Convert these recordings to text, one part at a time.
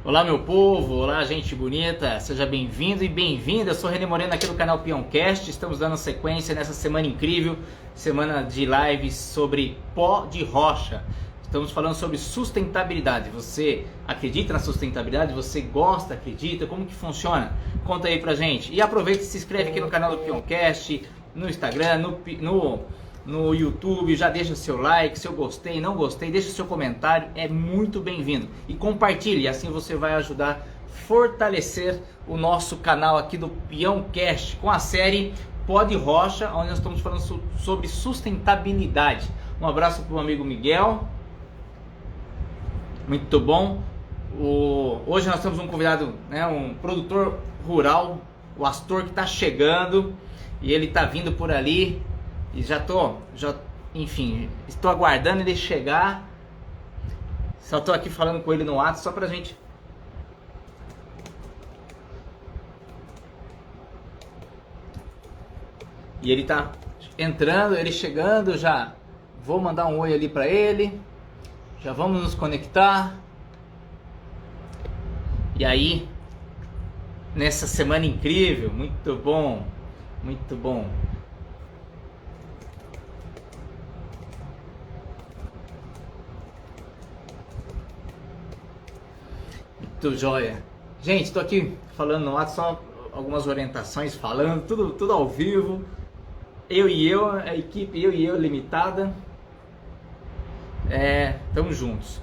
Olá, meu povo, olá, gente bonita, seja bem-vindo e bem-vinda. Eu sou René Moreno aqui do canal Peãocast. Estamos dando sequência nessa semana incrível, semana de lives sobre pó de rocha. Estamos falando sobre sustentabilidade. Você acredita na sustentabilidade? Você gosta, acredita? Como que funciona? Conta aí pra gente. E aproveita e se inscreve aqui no canal do Peãocast, no Instagram, no YouTube, já deixa seu like, seu gostei, não gostei, deixa seu comentário, é muito bem-vindo. E compartilhe, assim você vai ajudar a fortalecer o nosso canal aqui do Peãocast com a série Pó de Rocha, onde nós estamos falando sobre sustentabilidade. Um abraço para o amigo Miguel, muito bom. Hoje nós temos um convidado, né, um produtor rural, o Astor, que está chegando e ele está vindo por ali. E enfim, estou aguardando ele chegar. Só estou aqui falando com ele no WhatsApp só pra gente. E ele tá entrando, ele chegando, já vou mandar um oi ali pra ele. Já vamos nos conectar. E aí, nessa semana incrível, muito bom, muito bom. Muito joia. Gente, estou aqui falando no WhatsApp, só algumas orientações, falando, tudo ao vivo. A equipe, eu e eu limitada. Estamos juntos.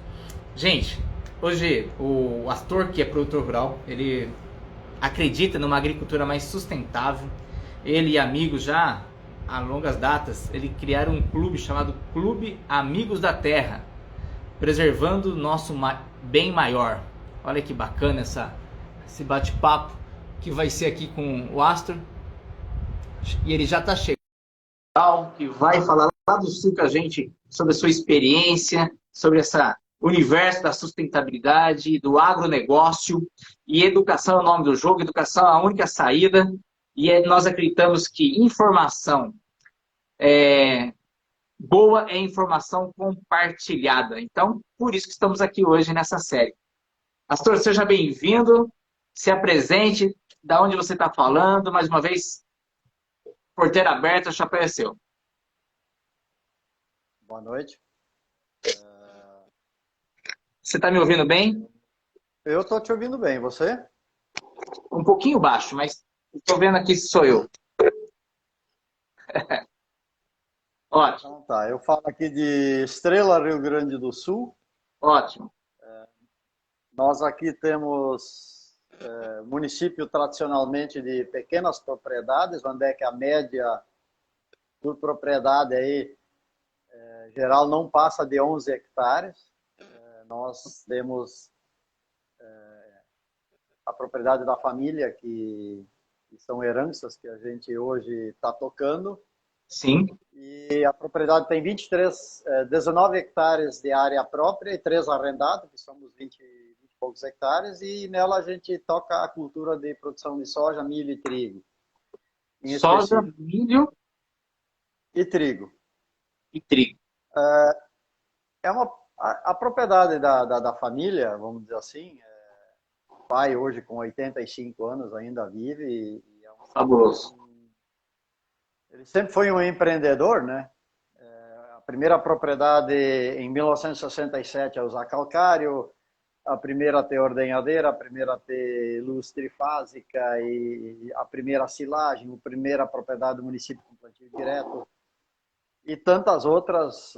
Gente, hoje o Astor, que é produtor rural, ele acredita numa agricultura mais sustentável. Ele e amigos já há longas datas, ele criaram um clube chamado Clube Amigos da Terra, preservando o nosso bem maior. Olha que bacana esse bate-papo que vai ser aqui com o Astor. E ele já está chegando, que vai falar lá do sul com a gente sobre a sua experiência, sobre esse universo da sustentabilidade, do agronegócio. E educação é o nome do jogo, educação é a única saída. E nós acreditamos que informação boa é informação compartilhada. Então, por isso que estamos aqui hoje nessa série. Pastor, seja bem-vindo, se apresente, da onde você está falando, mais uma vez, porteira aberta, o chapéu é seu. Boa noite. Você está me ouvindo bem? Eu estou te ouvindo bem, você? Um pouquinho baixo, mas estou vendo aqui se sou eu. Ótimo, Então tá, eu falo aqui de Estrela, Rio Grande do Sul. ótimo. Nós aqui temos município tradicionalmente de pequenas propriedades, onde é que a média por propriedade aí, geral não passa de 11 hectares. Nós temos a propriedade da família, que são heranças que a gente hoje está tocando. Sim. E a propriedade tem 19 hectares de área própria e 3 arrendados, que somos 20 e poucos hectares, e nela a gente toca a cultura de produção de soja, milho e trigo, em Soja, específico. milho E trigo. e trigo. É a propriedade da família, vamos dizer assim. O pai hoje com 85 anos ainda vive e Fabuloso. ele sempre foi um empreendedor, né? A primeira propriedade em 1967 a usar calcário, a primeira a ter ordenhadeira, a primeira a ter luz trifásica e a primeira silagem, a primeira propriedade do município com plantio direto e tantas outras,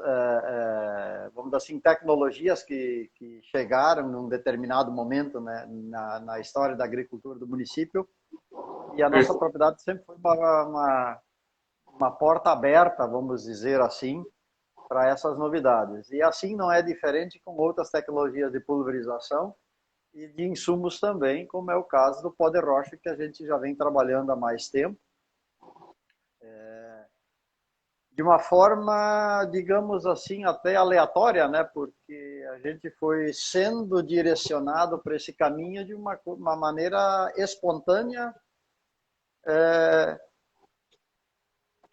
vamos dizer assim, tecnologias que chegaram num determinado momento, né, na história da agricultura do município, e a nossa propriedade sempre foi uma porta aberta, vamos dizer assim, para essas novidades. E assim não é diferente com outras tecnologias de pulverização e de insumos também, como é o caso do pó de rocha, que a gente já vem trabalhando há mais tempo. De uma forma, digamos assim, até aleatória, né? Porque a gente foi sendo direcionado para esse caminho de uma maneira espontânea,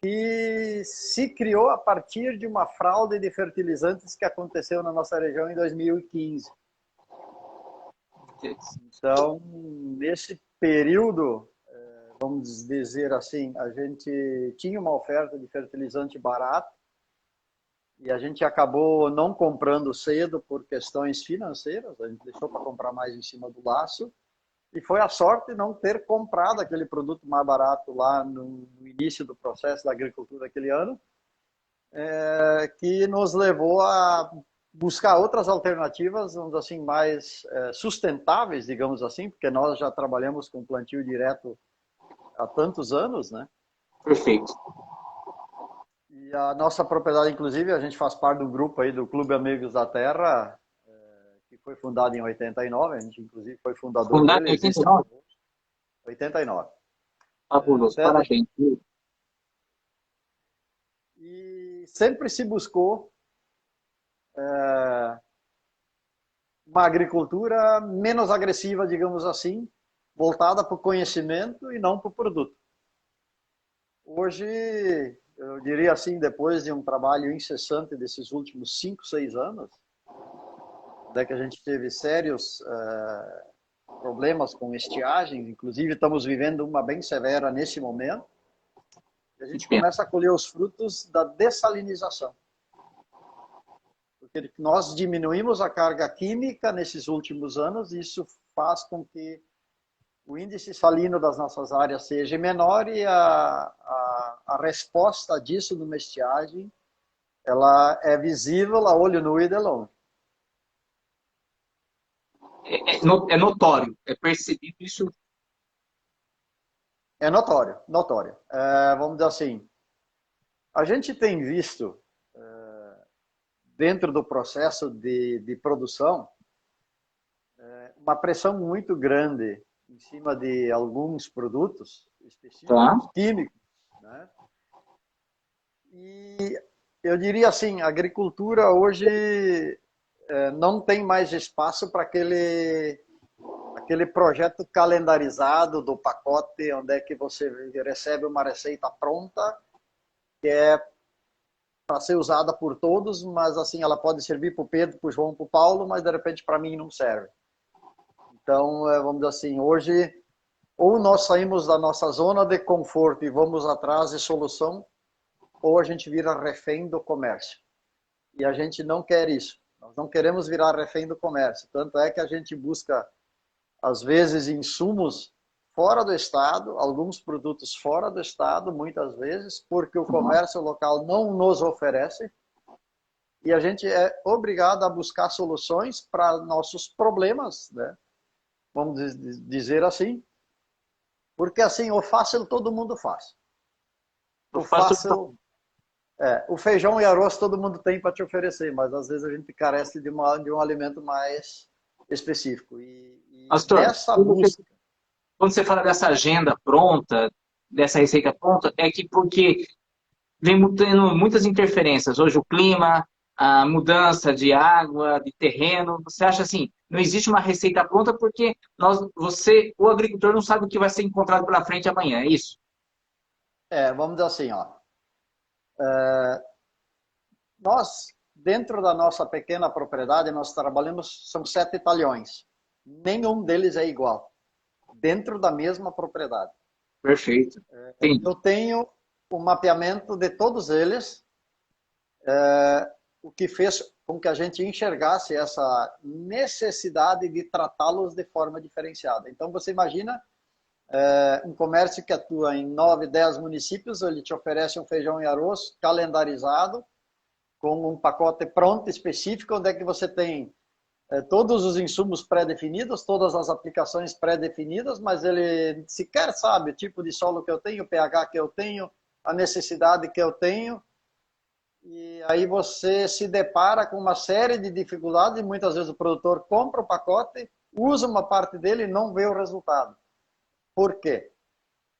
que se criou a partir de uma fraude de fertilizantes que aconteceu na nossa região em 2015. Então, nesse período, vamos dizer assim, a gente tinha uma oferta de fertilizante barato e a gente acabou não comprando cedo por questões financeiras, a gente deixou para comprar mais em cima do laço, e foi a sorte não ter comprado aquele produto mais barato lá no início do processo da agricultura daquele ano, que nos levou a buscar outras alternativas, vamos assim, mais sustentáveis, digamos assim, porque nós já trabalhamos com plantio direto há tantos anos, né? Perfeito. E a nossa propriedade, inclusive, a gente faz parte do grupo aí do Clube Amigos da Terra, que foi fundado em 89, a gente inclusive foi fundador Fundado em dele, existe 89? 89. Fabuloso, Até parabéns. E sempre se buscou uma agricultura menos agressiva, digamos assim, voltada para o conhecimento e não para o produto. Hoje, eu diria assim, depois de um trabalho incessante desses últimos 5, 6 anos, onde é que a gente teve sérios problemas com estiagens, inclusive estamos vivendo uma bem severa nesse momento, a gente começa a colher os frutos da dessalinização. Porque nós diminuímos a carga química nesses últimos anos, e isso faz com que o índice salino das nossas áreas seja menor e a resposta disso numa estiagem, ela é visível a olho nu e de longe. É notório, é percebido isso. É notório, notório. Vamos dizer assim, a gente tem visto, dentro do processo de produção, uma pressão muito grande em cima de alguns produtos específicos, químicos, né? E eu diria assim, a agricultura hoje não tem mais espaço para aquele projeto calendarizado do pacote, onde é que você recebe uma receita pronta, que é para ser usada por todos, mas assim, ela pode servir para o Pedro, para o João, para o Paulo, mas de repente para mim não serve. Então, vamos dizer assim, hoje, ou nós saímos da nossa zona de conforto e vamos atrás de solução, ou a gente vira refém do comércio. E a gente não quer isso. Nós não queremos virar refém do comércio. Tanto é que a gente busca, às vezes, insumos fora do estado, alguns produtos fora do estado, muitas vezes, porque o comércio local não nos oferece. E a gente é obrigado a buscar soluções para nossos problemas, né? Vamos dizer assim, porque assim, o fácil todo mundo faz. O fácil, o feijão e arroz todo mundo tem para te oferecer, mas às vezes a gente carece de um alimento mais específico. E Pastor, nessa busca... Quando você fala dessa agenda pronta, dessa receita pronta, é que porque vem tendo muitas interferências. Hoje o clima, a mudança de água, de terreno. Você acha assim, não existe uma receita pronta porque o agricultor não sabe o que vai ser encontrado pela frente amanhã, é isso? Vamos dizer assim, ó. Nós, dentro da nossa pequena propriedade, nós trabalhamos, são 7 talhões. Nenhum deles é igual, dentro da mesma propriedade. Perfeito. Eu tenho o mapeamento de todos eles, o que fez com que a gente enxergasse essa necessidade de tratá-los de forma diferenciada. Então, você imagina um comércio que atua em 9, 10 municípios, ele te oferece um feijão e arroz calendarizado, com um pacote pronto, específico, onde é que você tem todos os insumos pré-definidos, todas as aplicações pré-definidas, mas ele sequer sabe o tipo de solo que eu tenho, o pH que eu tenho, a necessidade que eu tenho, e aí você se depara com uma série de dificuldades, e muitas vezes o produtor compra o pacote, usa uma parte dele e não vê o resultado. Por quê?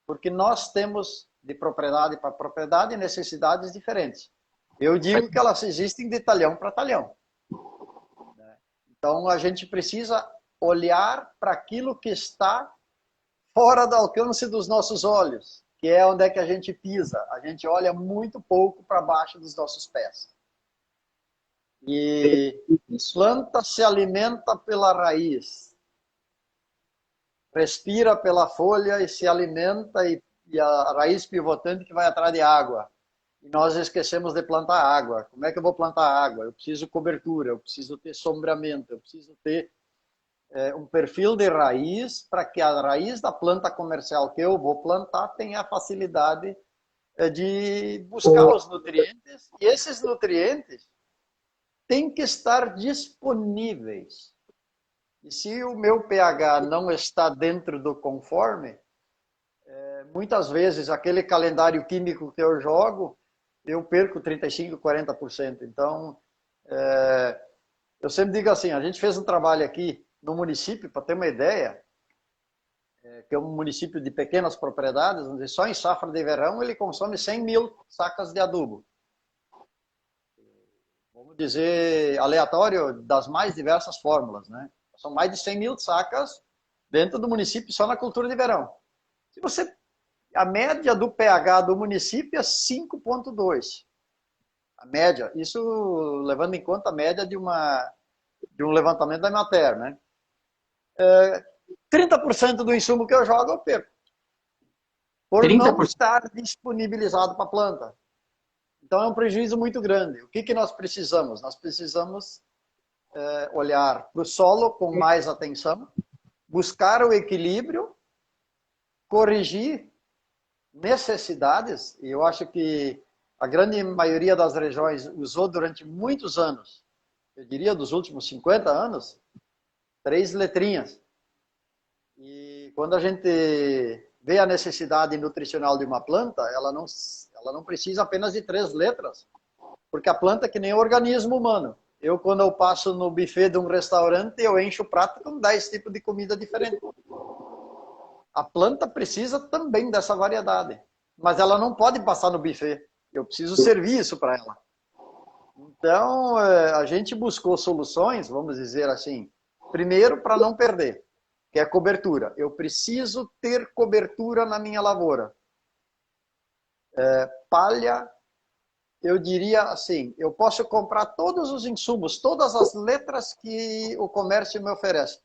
Porque nós temos, de propriedade para propriedade, necessidades diferentes. Eu digo que elas existem de talhão para talhão. Então, a gente precisa olhar para aquilo que está fora do alcance dos nossos olhos, que é onde é que a gente pisa. A gente olha muito pouco para baixo dos nossos pés. E planta se alimenta pela raiz. respira pela folha e se alimenta, e a raiz pivotante que vai atrás de água. E nós esquecemos de plantar água. Como é que eu vou plantar água? Eu preciso cobertura, eu preciso ter sombreamento, eu preciso ter um perfil de raiz para que a raiz da planta comercial que eu vou plantar tenha a facilidade de buscar os nutrientes. E esses nutrientes têm que estar disponíveis. E se o meu pH não está dentro do conforme, muitas vezes aquele calendário químico que eu jogo, eu perco 35%, 40%. Então, eu sempre digo assim, a gente fez um trabalho aqui no município, para ter uma ideia, que é um município de pequenas propriedades, onde só em safra de verão ele consome 100 mil sacas de adubo. Vamos dizer, aleatório das mais diversas fórmulas, né? São mais de 100 mil sacas dentro do município só na cultura de verão. Se você, a média do pH do município é 5,2. A média, isso levando em conta a média de um levantamento da Emater, né? 30% do insumo que eu jogo eu perco. Por 30%? Não estar disponibilizado para a planta. Então é um prejuízo muito grande. O que nós precisamos? Nós precisamos olhar para o solo com mais atenção, buscar o equilíbrio, corrigir necessidades, e eu acho que a grande maioria das regiões usou durante muitos anos, eu diria dos últimos 50 anos, 3 letrinhas. E quando a gente vê a necessidade nutricional de uma planta, ela não precisa apenas de 3 letras, porque a planta é que nem o organismo humano. Quando eu passo no buffet de um restaurante, eu encho o prato com 10 tipos de comida diferente. A planta precisa também dessa variedade, mas ela não pode passar no buffet. Eu preciso servir isso para ela. Então, a gente buscou soluções, vamos dizer assim, primeiro para não perder, que é a cobertura. Eu preciso ter cobertura na minha lavoura. Palha, eu diria assim, eu posso comprar todos os insumos, todas as letras que o comércio me oferece,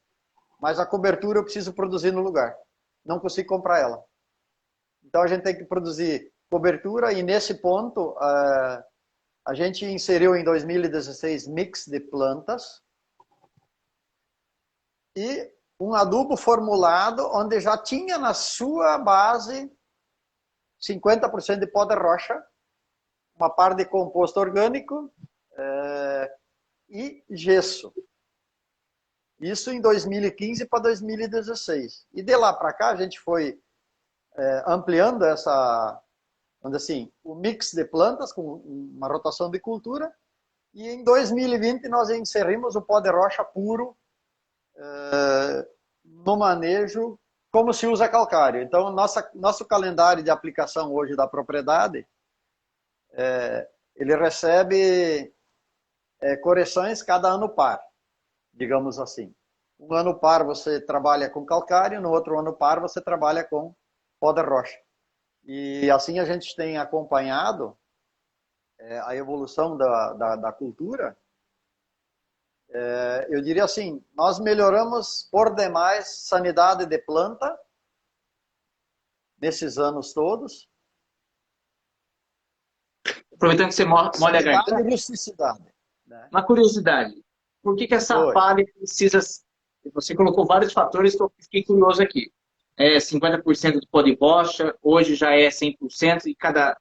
mas a cobertura eu preciso produzir no lugar. Não consigo comprar ela. Então a gente tem que produzir cobertura, e nesse ponto a gente inseriu em 2016 mix de plantas e um adubo formulado onde já tinha na sua base 50% de pó de rocha, uma parte de composto orgânico e gesso. Isso em 2015 para 2016. E de lá para cá a gente foi ampliando vamos dizer assim, o mix de plantas com uma rotação de cultura. E em 2020 nós inserimos o pó de rocha puro no manejo como se usa calcário. Então, nosso calendário de aplicação hoje da propriedade, ele recebe correções cada ano par, digamos assim. Um ano par você trabalha com calcário, no outro ano par você trabalha com pó de rocha. E assim a gente tem acompanhado a evolução da cultura. Eu diria assim, nós melhoramos por demais sanidade de planta nesses anos todos. Aproveitando que você molha a garganta, e rusticidade, né? Uma curiosidade, por que essa palha precisa... Você colocou vários fatores que eu fiquei curioso aqui. 50% do pó de rocha, hoje já é 100%, e cada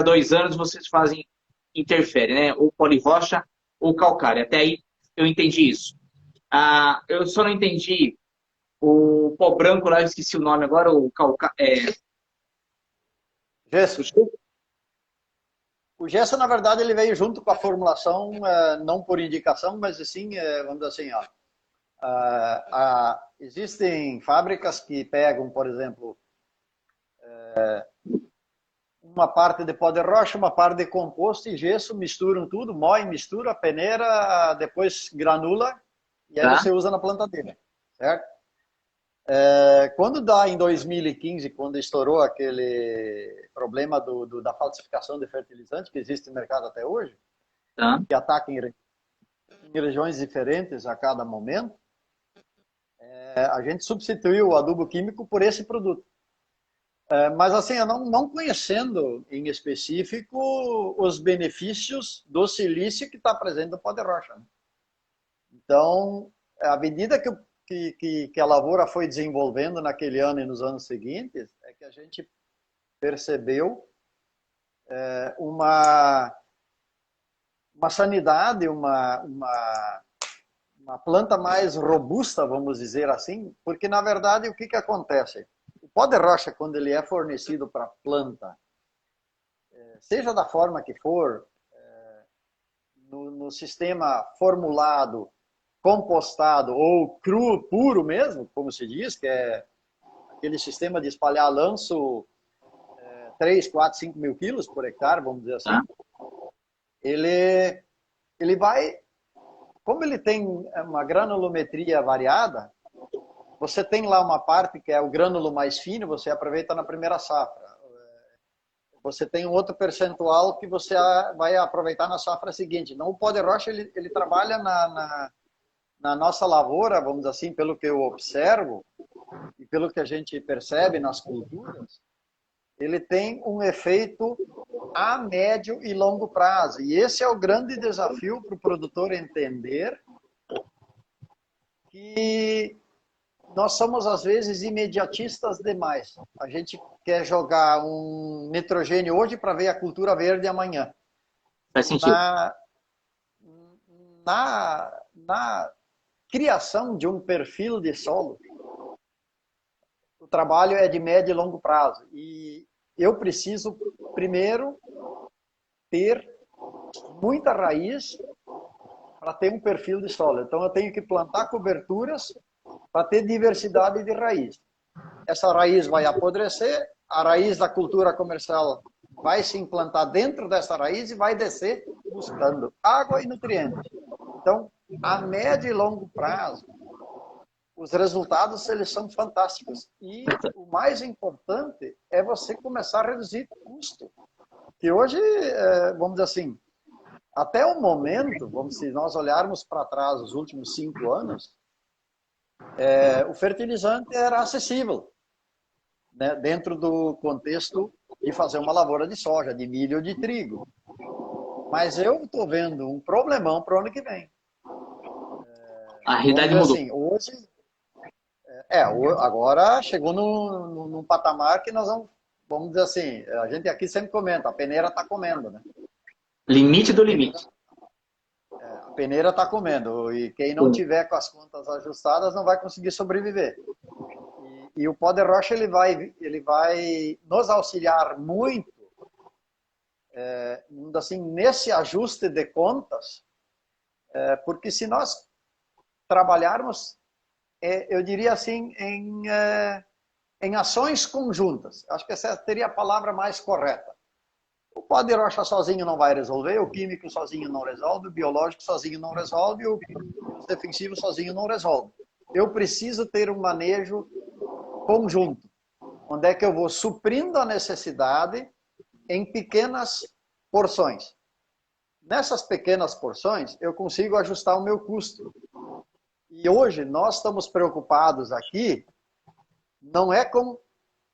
2 anos vocês interferem, né? Ou pó de rocha ou calcário. Até aí eu entendi isso. Eu só não entendi o pó branco lá, eu esqueci o nome agora, o calcário. Gesso. O gesso, na verdade, ele veio junto com a formulação, não por indicação, mas sim, vamos dizer assim, existem fábricas que pegam, por exemplo, uma parte de pó de rocha, uma parte de composto e gesso, misturam tudo, moem, mistura, peneira, depois granula, e aí você usa na plantadeira, certo? Quando dá em 2015, quando estourou aquele problema da falsificação de fertilizante que existe no mercado até hoje, que ataca em regiões diferentes a cada momento, a gente substituiu o adubo químico por esse produto. Mas assim, eu não conhecendo em específico os benefícios do silício que está presente no pó de rocha, né? Então, à medida que a lavoura foi desenvolvendo naquele ano e nos anos seguintes, é que a gente percebeu uma sanidade, uma planta mais robusta, vamos dizer assim, porque na verdade o que acontece? O pó de rocha, quando ele é fornecido para a planta, seja da forma que for, no sistema formulado, compostado ou cru, puro mesmo, como se diz, que é aquele sistema de espalhar lanço 3, 4, 5 mil quilos por hectare, vamos dizer assim, ele vai, como ele tem uma granulometria variada, você tem lá uma parte que é o grânulo mais fino, você aproveita na primeira safra. Você tem um outro percentual que você vai aproveitar na safra seguinte. Então, o pó de rocha, ele trabalha na nossa lavoura, vamos dizer assim, pelo que eu observo e pelo que a gente percebe nas culturas, ele tem um efeito a médio e longo prazo. E esse é o grande desafio para o produtor entender que nós somos, às vezes, imediatistas demais. A gente quer jogar um nitrogênio hoje para ver a cultura verde amanhã. Faz sentido. Na criação de um perfil de solo, o trabalho é de médio e longo prazo. E eu preciso, primeiro, ter muita raiz para ter um perfil de solo. Então, eu tenho que plantar coberturas para ter diversidade de raiz. Essa raiz vai apodrecer, a raiz da cultura comercial vai se implantar dentro dessa raiz e vai descer buscando água e nutrientes. Então, a médio e longo prazo, os resultados eles são fantásticos. E o mais importante é você começar a reduzir custo. Que hoje, vamos dizer assim, até o momento, se nós olharmos para trás os últimos 5 anos, o fertilizante era acessível, né, dentro do contexto de fazer uma lavoura de soja, de milho ou de trigo. Mas eu estou vendo um problemão para o ano que vem. A realidade mudou. Assim, hoje, agora chegou num patamar que nós vamos dizer assim, a gente aqui sempre comenta, a peneira está comendo, né? Limite do limite. A peneira está comendo, e quem não tiver com as contas ajustadas não vai conseguir sobreviver. E o pó de rocha ele vai nos auxiliar muito, assim, nesse ajuste de contas, porque se nós trabalharmos, eu diria assim, em ações conjuntas, acho que essa seria a palavra mais correta. O pó de rocha sozinho não vai resolver, o químico sozinho não resolve, o biológico sozinho não resolve, os defensivos sozinho não resolve. Eu preciso ter um manejo conjunto, onde é que eu vou suprindo a necessidade em pequenas porções. Nessas pequenas porções, eu consigo ajustar o meu custo. E hoje nós estamos preocupados aqui, não é com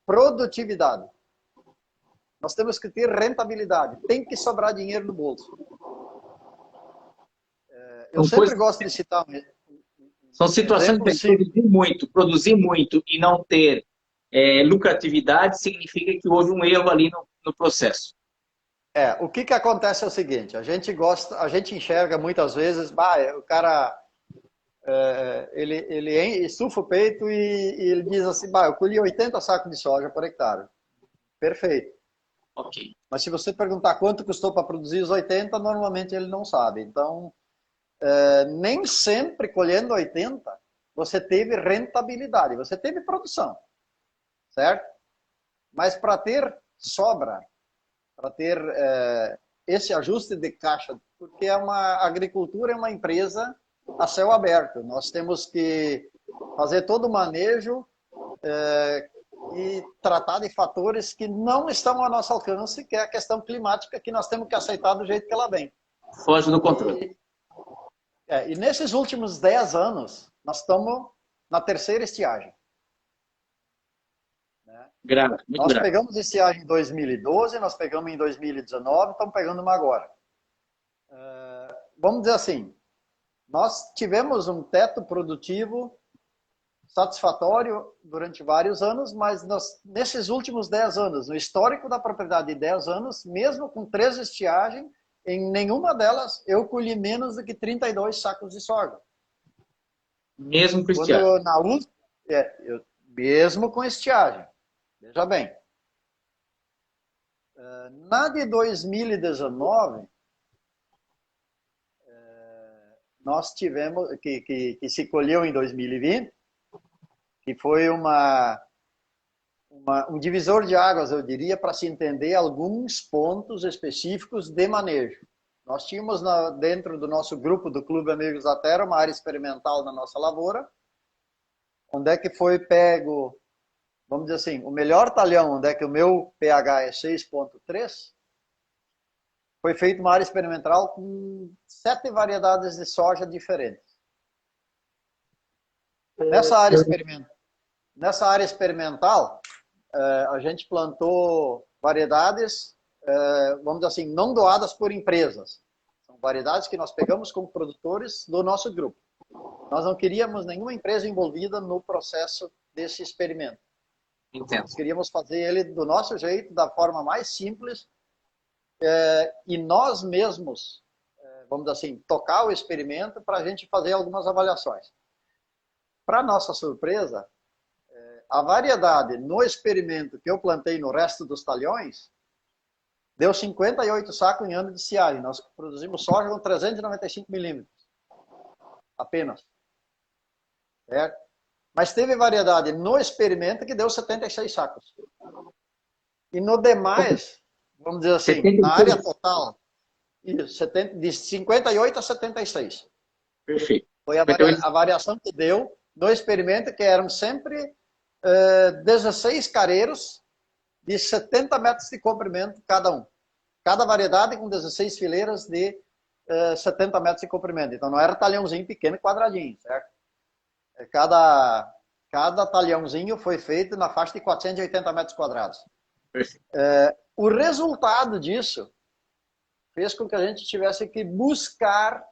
produtividade. Nós temos que ter rentabilidade. Tem que sobrar dinheiro no bolso. Eu sempre gosto de citar... São situações de produzir muito e não ter lucratividade significa que houve um erro ali no processo. O que acontece é o seguinte, a gente enxerga muitas vezes, o cara, ele estufa o peito e ele diz assim, eu colhi 80 sacos de soja por hectare. Perfeito. Ok. Mas se você perguntar quanto custou para produzir os 80, normalmente ele não sabe. Então, nem sempre colhendo 80, você teve rentabilidade, você teve produção, certo? Mas para ter sobra, para ter esse ajuste de caixa, porque a agricultura é uma empresa a céu aberto, nós temos que fazer todo o manejo e tratar de fatores que não estão ao nosso alcance, que é a questão climática, que nós temos que aceitar do jeito que ela vem. Foge do controle. E nesses últimos 10 anos, nós estamos na terceira estiagem. Né? Muito Nós grave. pegamos estiagem em 2012, nós pegamos em 2019, estamos pegando uma agora. Vamos dizer assim, nós tivemos um teto produtivo satisfatório durante vários anos, mas nesses últimos 10 anos, no histórico da propriedade de 10 anos, mesmo com 3 estiagens, em nenhuma delas eu colhi menos do que 32 sacos de soja. Mesmo com estiagem. Mesmo com estiagem. Veja bem. Na de 2019, nós tivemos, que se colheu em 2020, que foi um divisor de águas, eu diria, para se entender alguns pontos específicos de manejo. Nós tínhamos dentro do nosso grupo do Clube Amigos da Terra uma área experimental na nossa lavoura, onde é que foi pego, vamos dizer assim, o melhor talhão, onde é que o meu pH é 6,3, foi feita uma área experimental com 7 variedades de soja diferentes. Nessa área experimental, a gente plantou variedades, vamos dizer assim, não doadas por empresas. São variedades que nós pegamos como produtores do nosso grupo. Nós não queríamos nenhuma empresa envolvida no processo desse experimento. Entendo. Nós queríamos fazer ele do nosso jeito, da forma mais simples, e nós mesmos, vamos dizer assim, tocar o experimento para a gente fazer algumas avaliações. Para nossa surpresa, a variedade no experimento que eu plantei no resto dos talhões deu 58 sacos em ano de estiagem. Nós produzimos soja com 395 milímetros, apenas. Certo? Mas teve variedade no experimento que deu 76 sacos. E no demais, vamos dizer assim, 76. Na área total, de 58 a 76. Perfeito. Foi a variação que deu no experimento, que eram sempre 16 careiros de 70 metros de comprimento cada um. Cada variedade com 16 fileiras de 70 metros de comprimento. Então não era talhãozinho pequeno, quadradinho, certo? Cada talhãozinho foi feito na faixa de 480 metros quadrados. O resultado disso fez com que a gente tivesse que buscar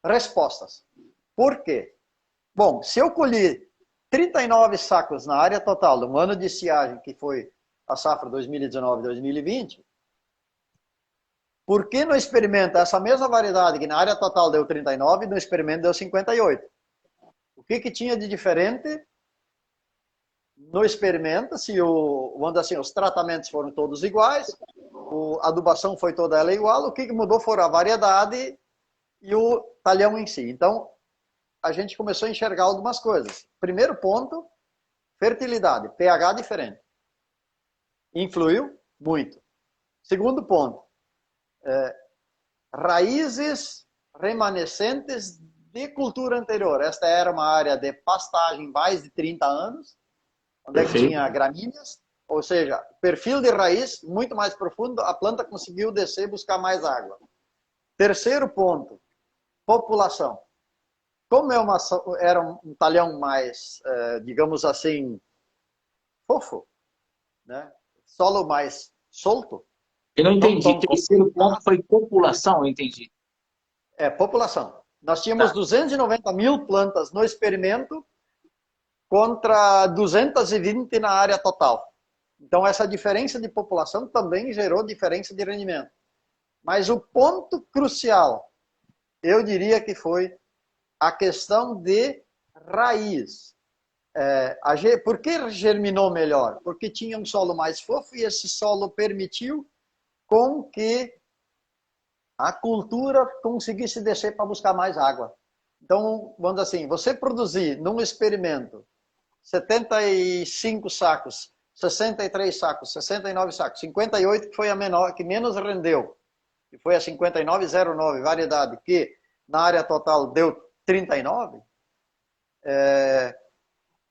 respostas. Por quê? Bom, se eu colhi 39 sacos na área total de um ano de estiagem, que foi a safra 2019-2020, por que no experimento essa mesma variedade, que na área total deu 39, no experimento deu 58? O que tinha de diferente no experimento? Se vamos dizer assim, os tratamentos foram todos iguais, a adubação foi toda ela igual, o que mudou foram a variedade e o talhão em si. Então, a gente começou a enxergar algumas coisas. Primeiro ponto, fertilidade, pH diferente. Influiu muito. Segundo ponto, raízes remanescentes de cultura anterior. Esta era uma área de pastagem mais de 30 anos, onde é que tinha gramíneas, ou seja, perfil de raiz muito mais profundo, a planta conseguiu descer e buscar mais água. Terceiro ponto, população. Como era um talhão mais, digamos assim, fofo, né? Solo mais solto. Eu não entendi. O terceiro ponto foi população, eu entendi. População. Nós tínhamos 290 mil plantas no experimento contra 220 na área total. Então, essa diferença de população também gerou diferença de rendimento. Mas o ponto crucial, eu diria que foi a questão de raiz. Por que germinou melhor? Porque tinha um solo mais fofo e esse solo permitiu com que a cultura conseguisse descer para buscar mais água. Então, vamos dizer assim, você produzir num experimento 75 sacos, 63 sacos, 69 sacos, 58 que foi a menor, que menos rendeu, que foi a 5909, variedade que na área total deu 39,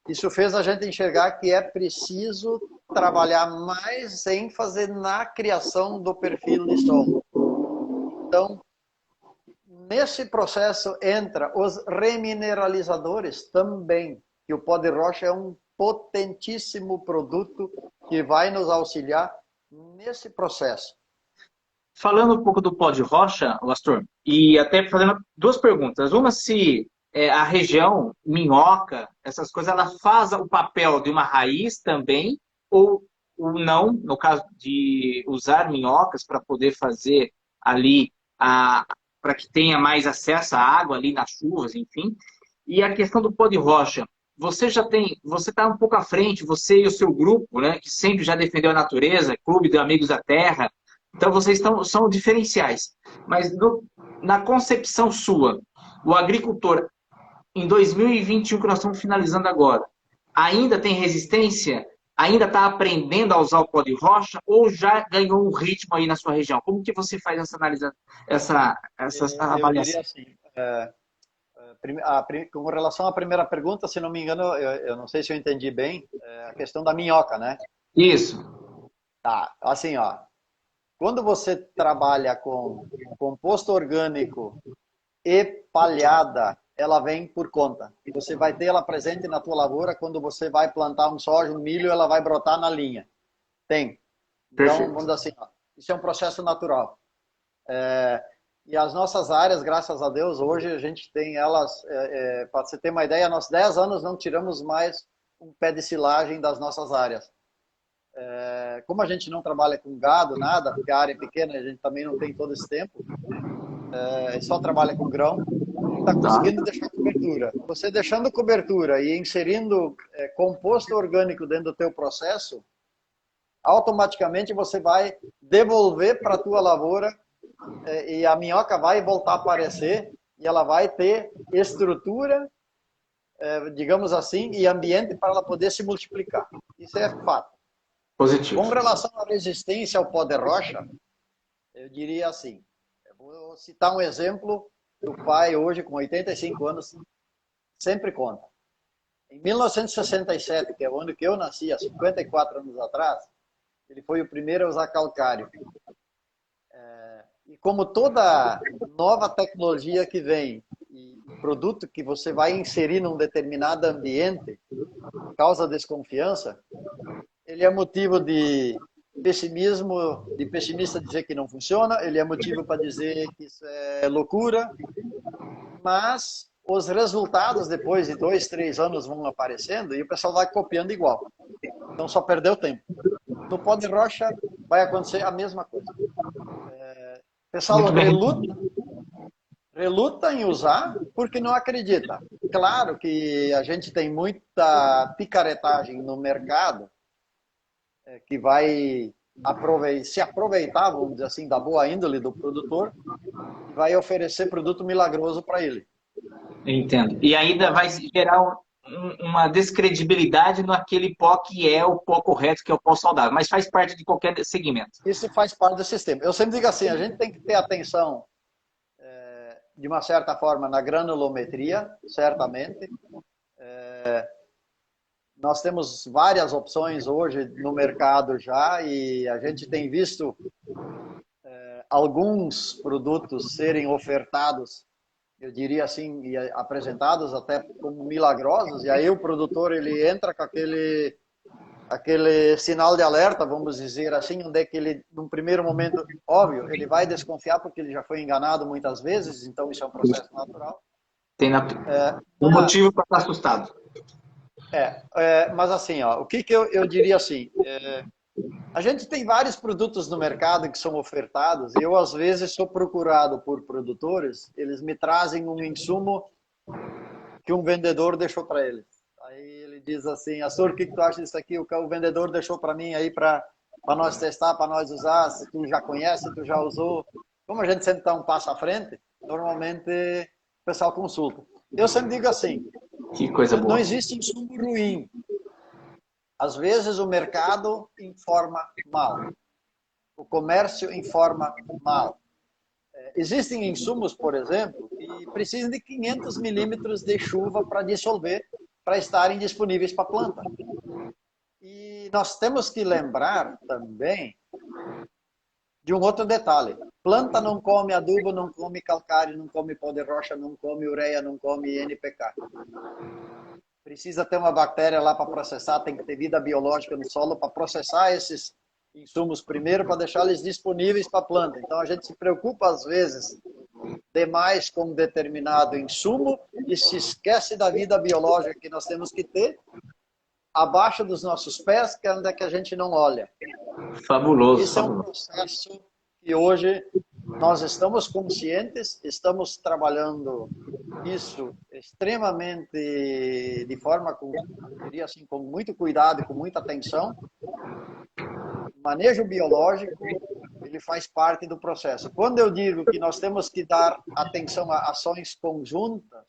isso fez a gente enxergar que é preciso trabalhar mais ênfase na criação do perfil de solo. Então, nesse processo entra os remineralizadores também, que o pó de rocha é um potentíssimo produto que vai nos auxiliar nesse processo. Falando um pouco do pó de rocha, Astor, e até fazendo duas perguntas. Uma, se a região, minhoca, essas coisas, ela faz o papel de uma raiz também, ou não, no caso de usar minhocas para poder fazer ali, para que tenha mais acesso à água ali nas chuvas, enfim. E a questão do pó de rocha, você está um pouco à frente, você e o seu grupo, né, que sempre já defendeu a natureza, Clube de Amigos da Terra. Então vocês são diferenciais. Mas na concepção sua, o agricultor em 2021, que nós estamos finalizando agora, ainda tem resistência? Ainda está aprendendo a usar o pó de rocha ou já ganhou um ritmo aí na sua região? Como que você faz essa análise, essa Eu diria avaliação? assim, com relação à primeira pergunta, se não me engano, eu não sei se eu entendi bem, a questão da minhoca, né? Isso. Tá, assim, ó, quando você trabalha com composto orgânico e palhada, ela vem por conta. E você vai ter ela presente na tua lavoura quando você vai plantar um soja, um milho, ela vai brotar na linha. Tem. Então, Perfeito. vamos dizer assim, ó, isso é um processo natural. E as nossas áreas, graças a Deus, hoje a gente tem elas, para você ter uma ideia, nós 10 anos não tiramos mais um pé de silagem das nossas áreas. Como a gente não trabalha com gado, nada, porque a área é pequena, a gente também não tem todo esse tempo, só trabalha com grão, a gente está Tá. conseguindo deixar cobertura. Você deixando cobertura e inserindo composto orgânico dentro do teu processo, automaticamente você vai devolver para a tua lavoura e a minhoca vai voltar a aparecer e ela vai ter estrutura, digamos assim, e ambiente para ela poder se multiplicar. Isso é fato. Positivo. Com relação à resistência ao pó de rocha, eu diria assim, eu vou citar um exemplo que o pai hoje, com 85 anos, sempre conta. Em 1967, que é o ano que eu nasci, há 54 anos atrás, ele foi o primeiro a usar calcário. E como toda nova tecnologia que vem e produto que você vai inserir num determinado ambiente, causa desconfiança, ele é motivo de pessimismo, de pessimista dizer que não funciona, ele é motivo para dizer que isso é loucura, mas os resultados depois de 2, 3 anos vão aparecendo e o pessoal vai copiando igual. Então só perdeu tempo. No pó de rocha vai acontecer a mesma coisa. O pessoal reluta em usar porque não acredita. Claro que a gente tem muita picaretagem no mercado que vai se aproveitar, vamos dizer assim, da boa índole do produtor e vai oferecer produto milagroso para ele. Entendo. E ainda vai gerar uma descredibilidade naquele pó que é o pó correto, que é o pó saudável, mas faz parte de qualquer segmento. Isso faz parte do sistema. Eu sempre digo assim, a gente tem que ter atenção, de uma certa forma, na granulometria, certamente. Nós temos várias opções hoje no mercado já e a gente tem visto alguns produtos serem ofertados, eu diria assim, e apresentados até como milagrosos, e aí o produtor ele entra com aquele sinal de alerta, vamos dizer assim, onde é que ele, num primeiro momento, óbvio, ele vai desconfiar porque ele já foi enganado muitas vezes, então isso é um processo natural. Tem um motivo para estar assustado. Mas assim, ó, o que eu diria assim, a gente tem vários produtos no mercado que são ofertados e eu às vezes sou procurado por produtores, eles me trazem um insumo que um vendedor deixou para eles. Aí ele diz assim, Astor, o que tu acha disso aqui? O vendedor deixou para mim aí para nós testar, para nós usar, se tu já conhece, se tu já usou. Como a gente sempre está um passo à frente, normalmente o pessoal consulta. Eu sempre digo assim, que coisa boa. Não existe insumo ruim. Às vezes o mercado informa mal. O comércio informa mal. Existem insumos, por exemplo, que precisam de 500 milímetros de chuva para dissolver, para estarem disponíveis para a planta. E nós temos que lembrar também de um outro detalhe. Planta não come adubo, não come calcário, não come pó de rocha, não come ureia, não come NPK. Precisa ter uma bactéria lá para processar, tem que ter vida biológica no solo para processar esses insumos primeiro, para deixar eles disponíveis para a planta. Então a gente se preocupa às vezes demais com um determinado insumo e se esquece da vida biológica que nós temos que ter abaixo dos nossos pés, que é onde é que a gente não olha. Fabuloso. Isso é um processo que hoje nós estamos conscientes, estamos trabalhando isso extremamente de forma, eu diria assim, com muito cuidado e com muita atenção. O manejo biológico, ele faz parte do processo. Quando eu digo que nós temos que dar atenção a ações conjuntas,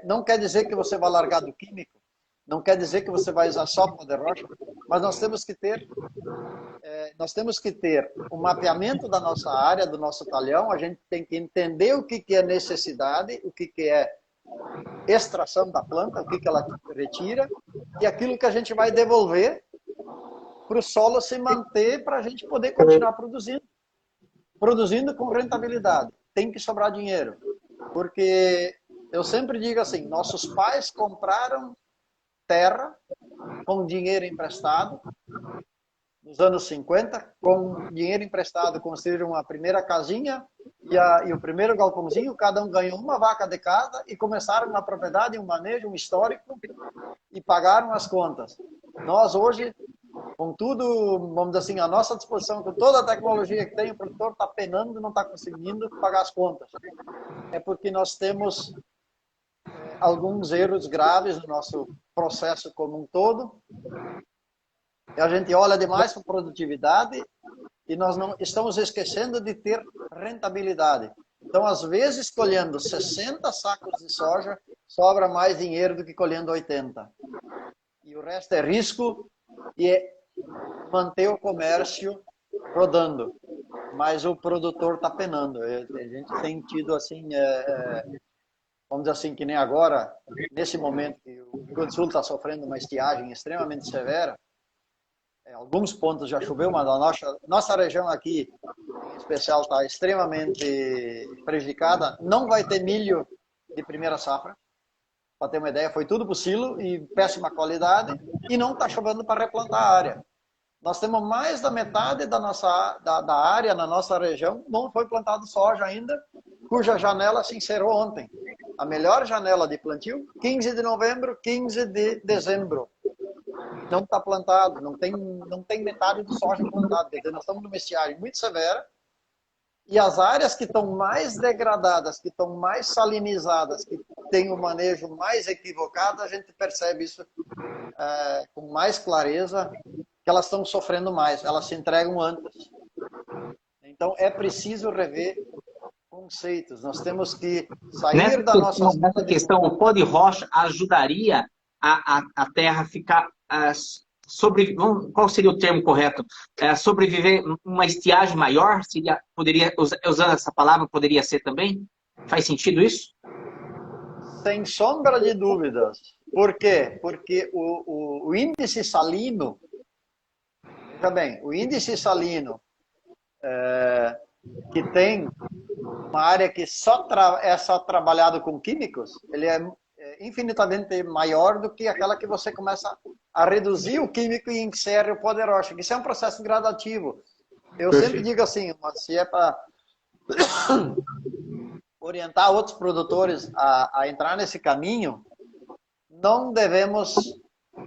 não quer dizer que você vai largar do químico, não quer dizer que você vai usar só pó de rocha, mas nós temos que ter um mapeamento da nossa área, do nosso talhão. A gente tem que entender o que é necessidade, o que é extração da planta, o que ela retira, e aquilo que a gente vai devolver para o solo se manter, para a gente poder continuar produzindo com rentabilidade. Tem que sobrar dinheiro, porque eu sempre digo assim, nossos pais compraram terra com dinheiro emprestado, nos anos 50, com dinheiro emprestado, construíram a primeira casinha e o primeiro galpãozinho, cada um ganhou uma vaca de cada e começaram uma propriedade, um manejo, um histórico e pagaram as contas. Nós hoje, com tudo, vamos dizer assim, à nossa disposição, com toda a tecnologia que tem, o produtor está penando e não está conseguindo pagar as contas. É porque nós temos alguns erros graves no nosso processo como um todo. E a gente olha demais para a produtividade e nós não estamos esquecendo de ter rentabilidade. Então, às vezes, colhendo 60 sacos de soja, sobra mais dinheiro do que colhendo 80. E o resto é risco e é manter o comércio rodando. Mas o produtor está penando. A gente tem tido assim... vamos dizer assim, que nem agora, nesse momento que o Rio Grande do Sul está sofrendo uma estiagem extremamente severa, alguns pontos já choveu, mas a nossa região aqui, em especial, está extremamente prejudicada. Não vai ter milho de primeira safra, para ter uma ideia, foi tudo para o silo e péssima qualidade, e não está chovendo para replantar a área. Nós temos mais da metade da nossa da área na nossa região, não foi plantado soja ainda, cuja janela se encerrou ontem. A melhor janela de plantio, 15 de novembro, 15 de dezembro. Não está plantado, não tem metade do soja plantado. Quer dizer, nós estamos numa estiagem muito severa e as áreas que estão mais degradadas, que estão mais salinizadas, que têm o manejo mais equivocado, a gente percebe isso com mais clareza, que elas estão sofrendo mais, elas se entregam antes. Então, é preciso rever conceitos. Nós temos que sair da nossa... Nessa questão, o pó de rocha ajudaria a terra ficar... qual seria o termo correto? Sobreviver uma estiagem maior? Poderia, usando essa palavra, poderia ser também? Faz sentido isso? Sem sombra de dúvidas. Por quê? Porque o índice salino, veja bem, o índice salino que tem uma área que é só trabalhado com químicos, ele é infinitamente maior do que aquela que você começa a reduzir o químico e encerra o pó de rocha. Isso é um processo gradativo. Eu sempre digo assim, se é para orientar outros produtores a entrar nesse caminho, não devemos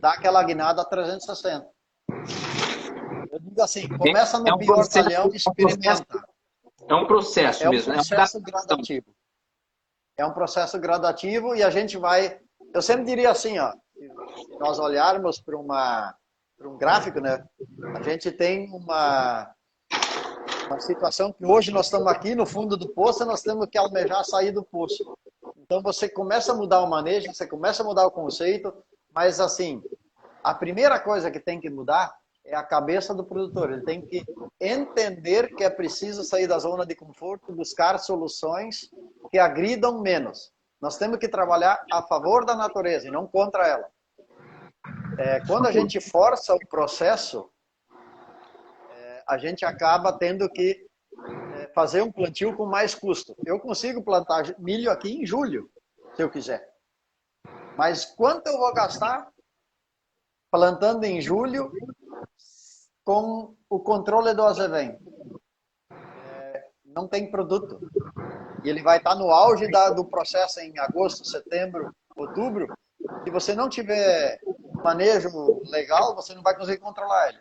dar aquela guinada a 360. Eu digo assim, começa no pior talhão e experimenta. É um processo mesmo. É um processo gradativo. É um processo gradativo e a gente vai... Eu sempre diria assim, ó, se nós olharmos para um gráfico, né, a gente tem uma situação que hoje nós estamos aqui no fundo do poço e nós temos que almejar sair do poço. Então você começa a mudar o manejo, você começa a mudar o conceito, mas assim, a primeira coisa que tem que mudar é a cabeça do produtor. Ele tem que entender que é preciso sair da zona de conforto, buscar soluções que agridam menos. Nós temos que trabalhar a favor da natureza e não contra ela. Quando a gente força o processo, a gente acaba tendo que fazer um plantio com mais custo. Eu consigo plantar milho aqui em julho, se eu quiser. Mas quanto eu vou gastar plantando em julho com o controle do azevém? Não tem produto. E ele vai estar no auge do processo em agosto, setembro, outubro. Se você não tiver manejo legal, você não vai conseguir controlar ele.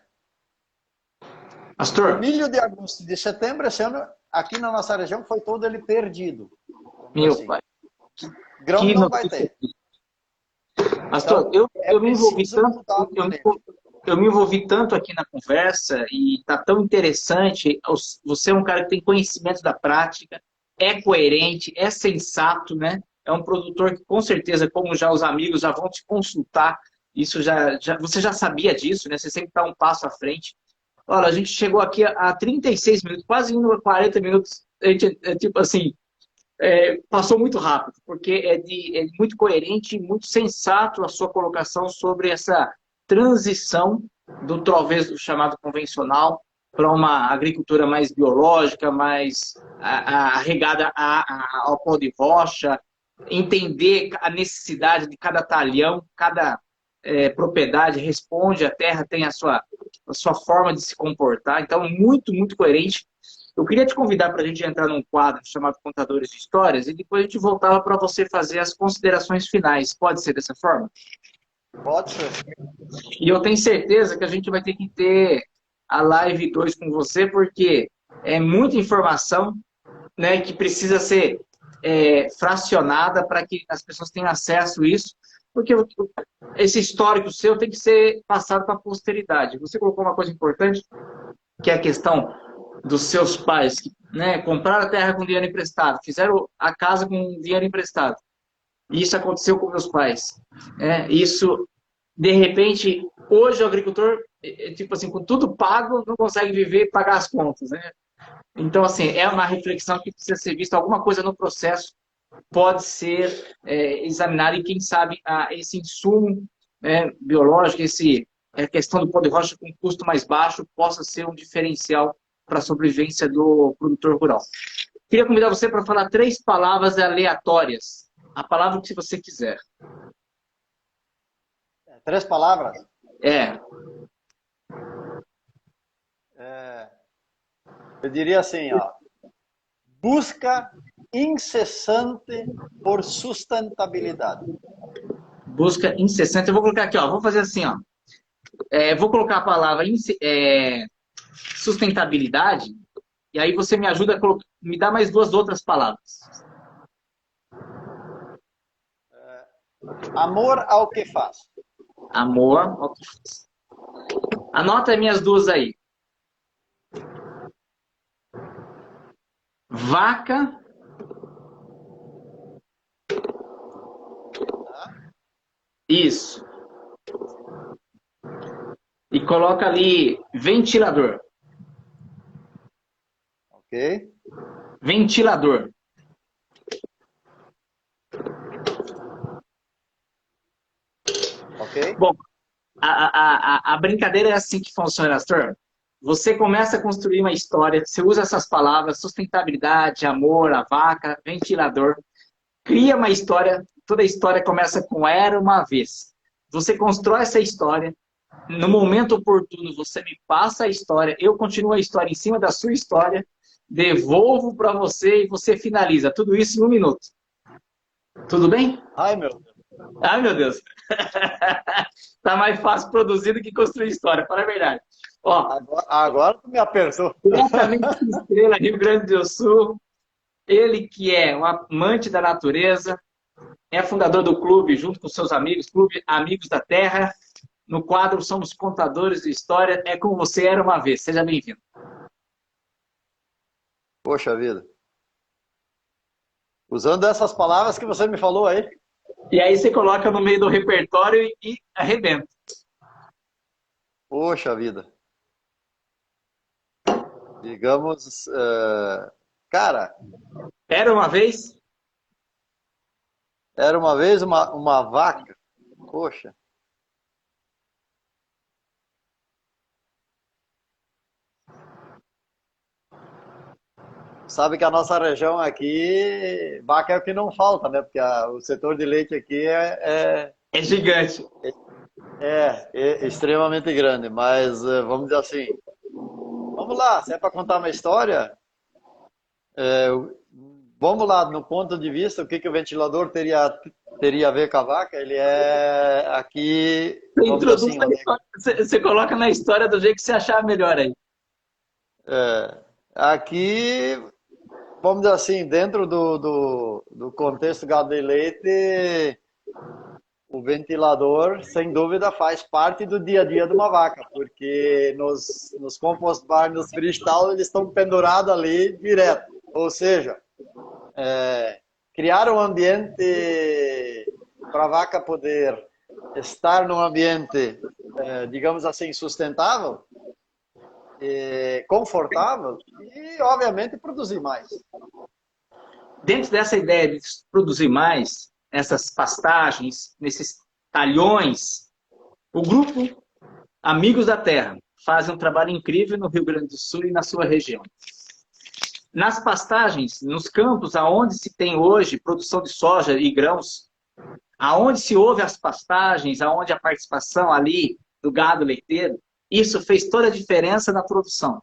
O Pastor, milho de agosto e de setembro, esse ano, aqui na nossa região, foi todo ele perdido. meu Assim. pai, Grão que não vai notícia. ter. Pastor, Então, é eu me envolvi preciso tanto, mudar o manejo. eu me envolvi tanto aqui na conversa e está tão interessante. Você é um cara que tem conhecimento da prática, é coerente, é sensato, né? É um produtor que, com certeza, como já os amigos já vão te consultar, isso você já sabia disso, né? Você sempre está um passo à frente. Olha, a gente chegou aqui a 36 minutos, quase indo a 40 minutos. A gente, tipo assim, passou muito rápido, porque é muito coerente e muito sensato a sua colocação sobre essa transição do talvez do chamado convencional para uma agricultura mais biológica, mais regada ao pó de rocha, entender a necessidade de cada talhão, cada propriedade responde, a terra tem a sua forma de se comportar, então muito, muito coerente. Eu queria te convidar para a gente entrar num quadro chamado Contadores de Histórias e depois a gente voltava para você fazer as considerações finais. Pode ser dessa forma? Pode ser. E eu tenho certeza que a gente vai ter que ter a live 2 com você, porque é muita informação, né, que precisa ser fracionada para que as pessoas tenham acesso a isso, porque esse histórico seu tem que ser passado para a posteridade. Você colocou uma coisa importante, que é a questão dos seus pais, que, né, compraram a terra com dinheiro emprestado, fizeram a casa com dinheiro emprestado. E isso aconteceu com meus pais. Isso, de repente, hoje o agricultor, tipo assim, com tudo pago, não consegue viver e pagar as contas, né? Então, assim, é uma reflexão que precisa ser vista. Alguma coisa no processo pode ser examinada e, quem sabe, esse insumo biológico, a questão do pó de rocha com custo mais baixo, possa ser um diferencial para a sobrevivência do produtor rural. Queria convidar você para falar 3 palavras aleatórias. A palavra que você quiser. 3 palavras. É. Eu diria assim, ó, busca incessante por sustentabilidade. Busca incessante. Eu vou colocar aqui, ó. Vou fazer assim, ó. Vou colocar a palavra sustentabilidade, e aí você me ajuda a me dar mais 2 outras palavras. Amor ao que faz. Amor ao que faz. Anota as minhas 2 aí. Vaca. Isso. E coloca ali ventilador. Ok? Ventilador. Ok? Bom, a brincadeira é assim que funciona, Astor. Você começa a construir uma história, você usa essas palavras, sustentabilidade, amor, a vaca, ventilador, cria uma história, toda história começa com era uma vez. Você constrói essa história, no momento oportuno você me passa a história, eu continuo a história em cima da sua história, devolvo para você e você finaliza. Tudo isso em 1 minuto. Tudo bem? Ai, meu Deus. Ai, meu Deus. Tá mais fácil produzir do que construir história, para a verdade. Ó, Agora tu me apertou. diretamente de Estrela, Rio Grande do Sul, ele que é um amante da natureza, é fundador do clube, junto com seus amigos, Clube Amigos da Terra. No quadro Somos Contadores de História. É como você era uma vez. Seja bem-vindo. Poxa vida. Usando essas palavras que você me falou aí. E aí você coloca no meio do repertório e arrebenta. Poxa vida. Digamos, cara, Era uma vez? era uma vez uma vaca. Poxa. sabe que a nossa região aqui, vaca é o que não falta, né? Porque o setor de leite aqui É gigante. é extremamente grande, mas vamos dizer assim, vamos lá, se é para contar uma história, é, vamos lá, no ponto de vista, o que o ventilador teria a ver com a vaca, ele é aqui, Você vamos dizer introduz assim, na história, você coloca na história do jeito que você achar melhor aí. aqui, vamos dizer assim, dentro do contexto gado de leite, o ventilador, sem dúvida, faz parte do dia a dia de uma vaca, porque nos compost bar, nos freestyle, eles estão pendurados ali direto. Ou seja, criar um ambiente para a vaca poder estar num ambiente, digamos assim, sustentável, confortável e, obviamente, produzir mais. Dentro dessa ideia de produzir mais, essas pastagens, nesses talhões, o grupo Amigos da Terra faz um trabalho incrível no Rio Grande do Sul e na sua região. Nas pastagens, nos campos aonde se tem hoje produção de soja e grãos, aonde se houve as pastagens, aonde a participação ali do gado leiteiro, isso fez toda a diferença na produção.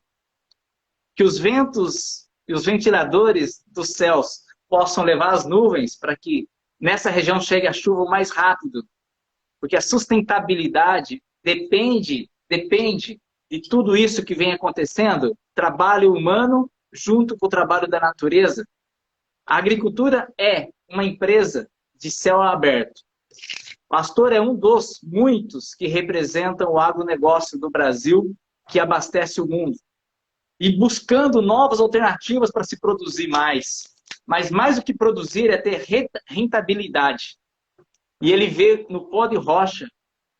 Que os ventos e os ventiladores dos céus possam levar as nuvens para que nessa região chegue a chuva o mais rápido, porque a sustentabilidade depende de tudo isso que vem acontecendo, trabalho humano junto com o trabalho da natureza. A agricultura é uma empresa de céu aberto. O Astor é um dos muitos que representam o agronegócio do Brasil, que abastece o mundo. E buscando novas alternativas para se produzir mais. Mas mais do que produzir é ter rentabilidade. E ele vê no pó de rocha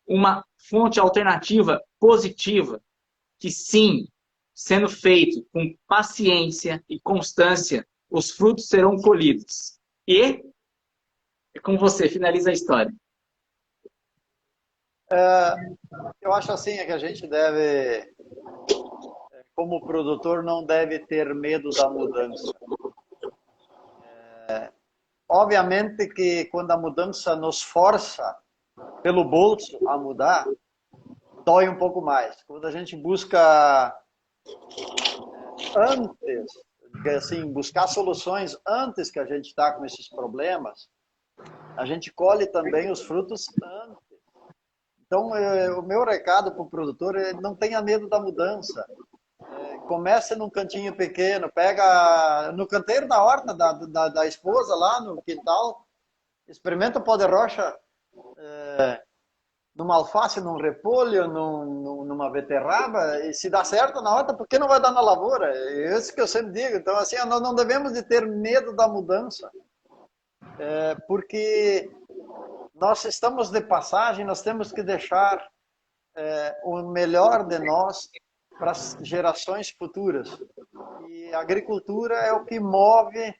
uma fonte alternativa positiva, que sim, sendo feito com paciência e constância, os frutos serão colhidos. E é com você, finaliza a história. Eu acho assim que a gente deve, como produtor, não deve ter medo da mudança. Obviamente que quando a mudança nos força pelo bolso a mudar, dói um pouco mais. Quando a gente busca antes, assim, buscar soluções antes que a gente está com esses problemas, a gente colhe também os frutos antes. Então, o meu recado para o produtor é não tenha medo da mudança. Comece num cantinho pequeno, pega no canteiro da horta da esposa lá no quintal, experimenta o pó de rocha numa alface, num repolho, numa beterraba, e se dá certo na horta, por que não vai dar na lavoura? É isso que eu sempre digo. Então, assim, nós não devemos de ter medo da mudança, porque nós estamos de passagem, nós temos que deixar o melhor de nós para as gerações futuras. E a agricultura é o que move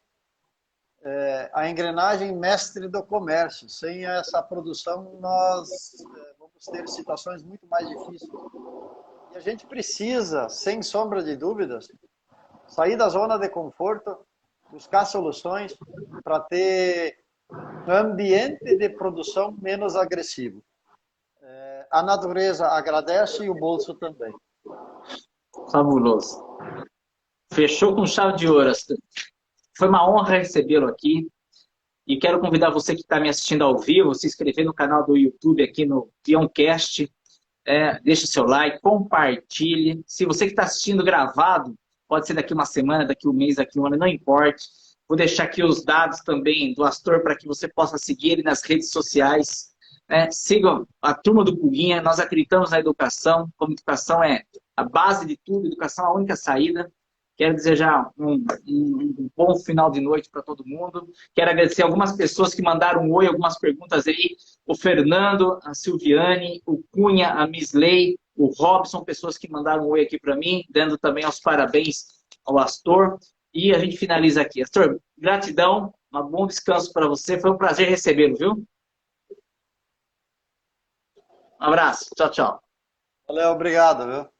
a engrenagem mestre do comércio. Sem essa produção, nós vamos ter situações muito mais difíceis. E a gente precisa, sem sombra de dúvidas, sair da zona de conforto, buscar soluções para ter um ambiente de produção menos agressivo. A natureza agradece e o bolso também. Fabuloso. Fechou com chave de ouro, Astor. Foi uma honra recebê-lo aqui. E quero convidar você que está me assistindo ao vivo, se inscrever no canal do YouTube aqui no Peoncast. Deixe o seu like, compartilhe. Se você que está assistindo gravado, pode ser daqui uma semana, daqui um mês, daqui um ano, não importa. Vou deixar aqui os dados também do Astor para que você possa seguir ele nas redes sociais. Sigam a turma do Puguinha, nós acreditamos na educação, como educação é a base de tudo, educação é a única saída. Quero desejar um bom final de noite para todo mundo. Quero agradecer algumas pessoas que mandaram um oi, algumas perguntas aí. O Fernando, a Silviane, o Cunha, a Misley, o Robson, pessoas que mandaram um oi aqui para mim, dando também os parabéns ao Astor. E a gente finaliza aqui. Astor, gratidão, um bom descanso para você. Foi um prazer recebê-lo, viu? Um abraço. Tchau, tchau. Valeu, obrigado, viu?